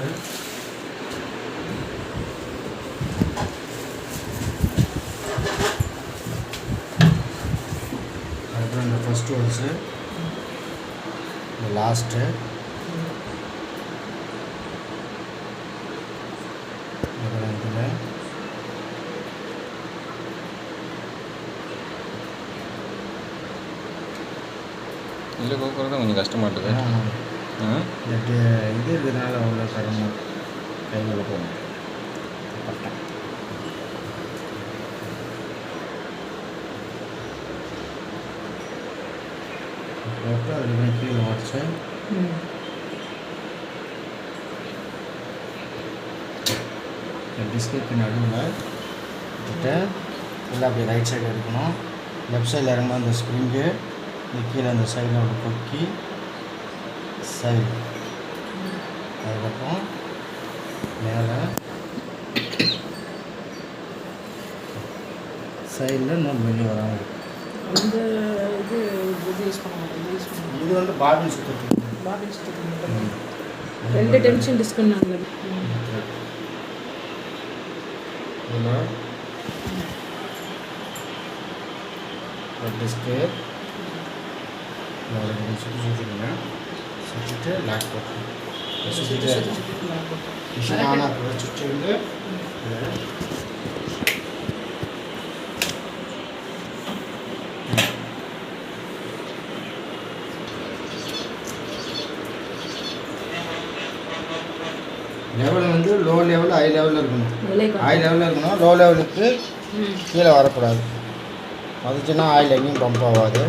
Holes, அதுக்கப்புறம் இந்த first holes, இந்த லாஸ்ட்டு, அப்புறம் இதில் இதில் கோக்குறது கொஞ்சம் கஷ்டமாட்டுது. இந்த இது இருக்கிறதுனால அவ்வளோ சிரமம், கையில் போகும் பட்டை. போட்டு அதுக்கு கீழே உடச்சி பிஸ்கெட் நடுவில் கிட்ட ஃபுல்லாக அப்படி ரைட் சைடு எடுக்கணும். லெஃப்ட் சைடில் இறங்கும்போது அந்த ஸ்ப்ரிங்கு இந்த கீழே அந்த சைடில் ஒரு கொக்கி சைடு, அதுக்கப்புறம் மேலே சைடில் இன்னும் வெளியே வராங்க. அந்த இது யூஸ் பண்ணுவாங்க. இது வந்து பாபின் சுற்றுறது. பாபின் சுற்றுறது 2 டென்ஷன் டிஸ்கவுண்ட். டிஸ்க்கு சுற்றிட்டுங்க, சுற்றிட்டு லாக் போட்டுருங்க. சுற்றிட்டு மிஷின் ஆன் ஆக சுற்றி வந்து லெவல் வந்து லோ லெவல் ஹை லெவலில் இருக்கணும். ஹை லெவலில் இருக்கணும், லோ லெவலுக்கு கீழே வரக்கூடாது. வந்துச்சுன்னா ஆயில் எங்கேயும் பம்ப் ஆகாது.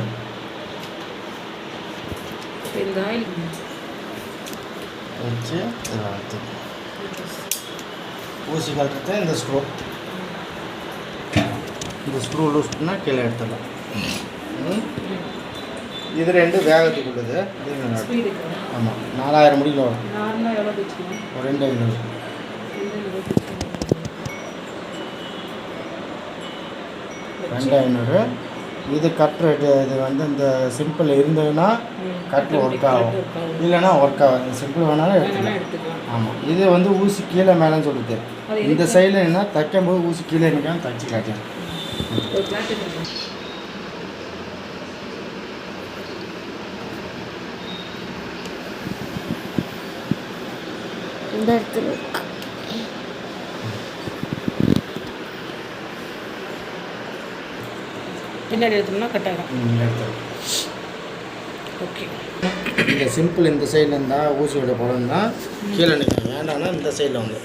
வச்சு ஊசி கட்டுறது இந்த ஸ்க்ரூ, இந்த ஸ்க்ரூ லூஸ் பண்ணால் கீழே எடுத்துடலாம். இது 2 வேகத்துக்கு உள்ளது. ஆமாம், 4000 முடியல வரும். ஒரு 2500. இது கட் ரேட்டு. இது வந்து இந்த சிம்பிள் இருந்ததுன்னா கட்டு ஒர்க் ஆகும், இல்லைன்னா ஒர்க் ஆகும். சிம்பிள் வேணாலும் எடுத்துக்கலாம். ஆமாம், இது வந்து ஊசி கீழே மேலேன்னு சொல்லுது. இந்த சைடில் என்ன தைக்கும் போது ஊசி கீழே நிற்காம தைச்சி காட்டேன். இந்த இடத்துல பின்னாடி எடுத்தோம்னா கட் ஆகிடும். ஓகே, இந்த சிம்பிள் இந்த சைடில் இருந்தால் ஊசியோட படம் தான் கீழே நிற்கும். வேண்டாம்னா இந்த சைடில் வந்து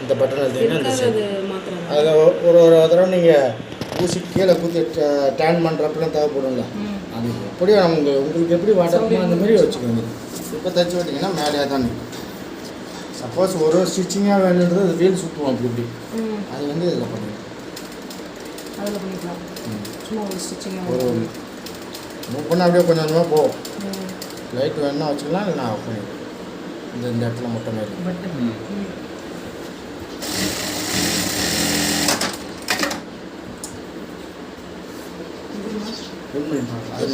இந்த பட்டன் எடுத்தீங்கன்னா இந்த சைடு அதை ஒரு தடவை நீங்கள் ஊசி கீழே குத்தி டேன் பண்ணுறப்பெல்லாம் தேவைப்படும்ல, அது எப்படியும் உங்களுக்கு எப்படி வாட்டமோ அந்த மாதிரி வச்சுக்கோங்க. இப்போ தைச்சி விட்டிங்கன்னா மேலேயே தான் நிற்கும். சப்போஸ் ஒரு ஸ்டிச்சிங்காக வேணுன்றது அது வீல் சுற்றுவோம் அப்படி இப்படி, அது வந்து இதில் பண்ணிக்கலாம். அதில் பண்ணிக்கலாம். சும்மா ஒரு ஸ்டிச்சிங்காக ஒரு மூவ் பண்ண அப்படியே கொஞ்சம் கொஞ்சமாக போகும். லைட் வேணுன்னா வச்சுக்கலாம், அது நான் ஆஃப் பண்ணிடுவேன். இந்த இடத்துல மட்டும் மாதிரி அது